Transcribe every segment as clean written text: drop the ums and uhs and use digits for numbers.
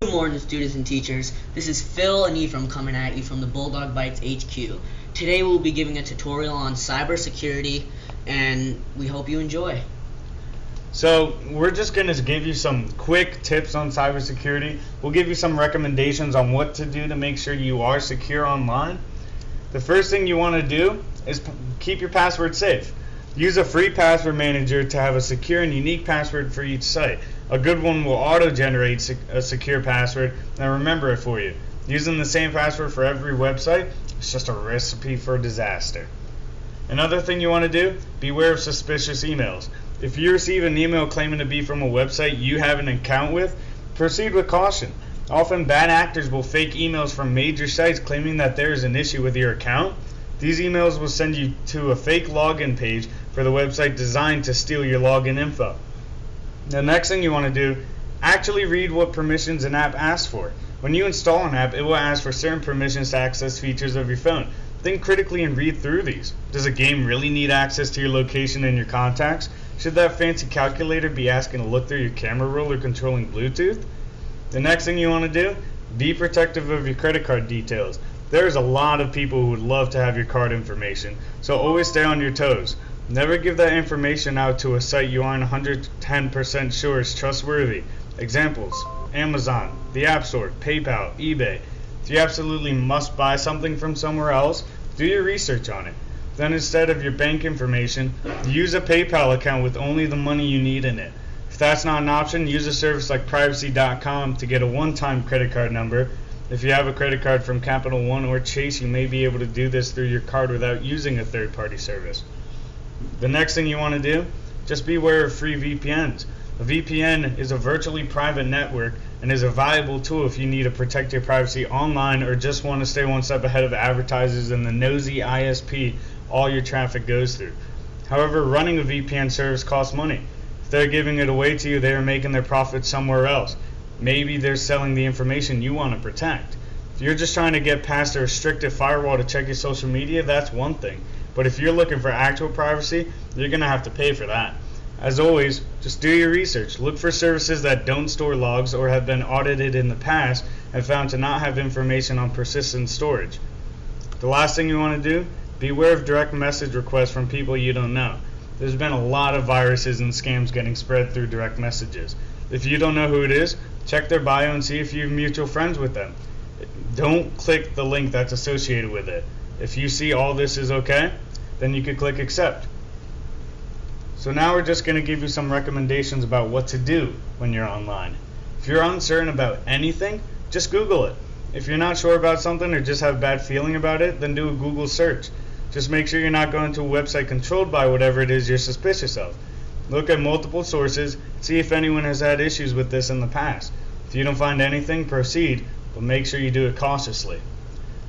Good morning, students and teachers. This is Phil and Ephraim coming at you from the Bulldog Bites HQ. Today we'll be giving a tutorial on cybersecurity, and we hope you enjoy. So we're just going to give you some quick tips on cybersecurity. We'll give you some recommendations on what to do to make sure you are secure online. The first thing you want to do is keep your password safe. Use a free password manager to have a secure and unique password for each site. A good one will auto-generate a secure password and remember it for you. Using the same password for every website is just a recipe for disaster. Another thing you want to do, beware of suspicious emails. If you receive an email claiming to be from a website you have an account with, proceed with caution. Often bad actors will fake emails from major sites claiming that there is an issue with your account. These emails will send you to a fake login page for the website designed to steal your login info. The next thing you want to do, actually read what permissions an app asks for. When you install an app, it will ask for certain permissions to access features of your phone. Think critically and read through these. Does a game really need access to your location and your contacts? Should that fancy calculator be asking to look through your camera roll or controlling Bluetooth? The next thing you want to do, be protective of your credit card details. There's a lot of people who would love to have your card information, so always stay on your toes. Never give that information out to a site you aren't 110% sure is trustworthy. Examples: Amazon, the App Store, PayPal, eBay. If you absolutely must buy something from somewhere else, do your research on it. Then instead of your bank information, use a PayPal account with only the money you need in it. If that's not an option, use a service like privacy.com to get a one-time credit card number. If you have a credit card from Capital One or Chase, you may be able to do this through your card without using a third-party service. The next thing you want to do, just beware of free VPNs. A VPN is a virtually private network and is a valuable tool if you need to protect your privacy online or just want to stay one step ahead of advertisers and the nosy ISP all your traffic goes through. However, running a VPN service costs money. If they're giving it away to you, they are making their profit somewhere else. Maybe they're selling the information you want to protect. If you're just trying to get past a restrictive firewall to check your social media, that's one thing. But if you're looking for actual privacy, you're going to have to pay for that. As always, just do your research. Look for services that don't store logs or have been audited in the past and found to not have information on persistent storage. The last thing you want to do, beware of direct message requests from people you don't know. There's been a lot of viruses and scams getting spread through direct messages. If you don't know who it is, check their bio and see if you have mutual friends with them. Don't click the link that's associated with it. If you see all this is okay, then you can click accept. So now we're just going to give you some recommendations about what to do when you're online. If you're uncertain about anything, just Google it. If you're not sure about something or just have a bad feeling about it, then do a Google search. Just make sure you're not going to a website controlled by whatever it is you're suspicious of. Look at multiple sources, see if anyone has had issues with this in the past. If you don't find anything, proceed, but make sure you do it cautiously.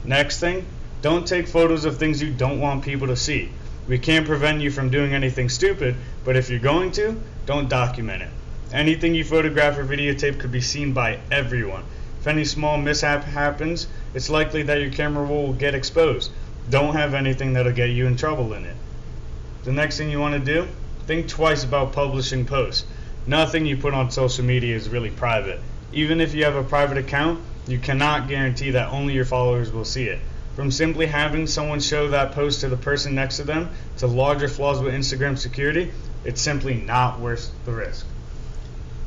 Next thing, don't take photos of things you don't want people to see. We can't prevent you from doing anything stupid, but if you're going to, don't document it. Anything you photograph or videotape could be seen by everyone. If any small mishap happens, it's likely that your camera roll will get exposed. Don't have anything that'll get you in trouble in it. The next thing you want to do, think twice about publishing posts. Nothing you put on social media is really private. Even if you have a private account, you cannot guarantee that only your followers will see it. From simply having someone show that post to the person next to them to larger flaws with Instagram security, it's simply not worth the risk.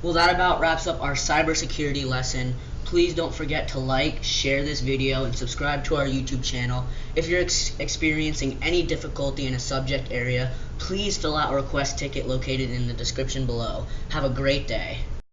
Well, that about wraps up our cybersecurity lesson. Please don't forget to like, share this video, and subscribe to our YouTube channel. If you're experiencing any difficulty in a subject area, please fill out a request ticket located in the description below. Have a great day.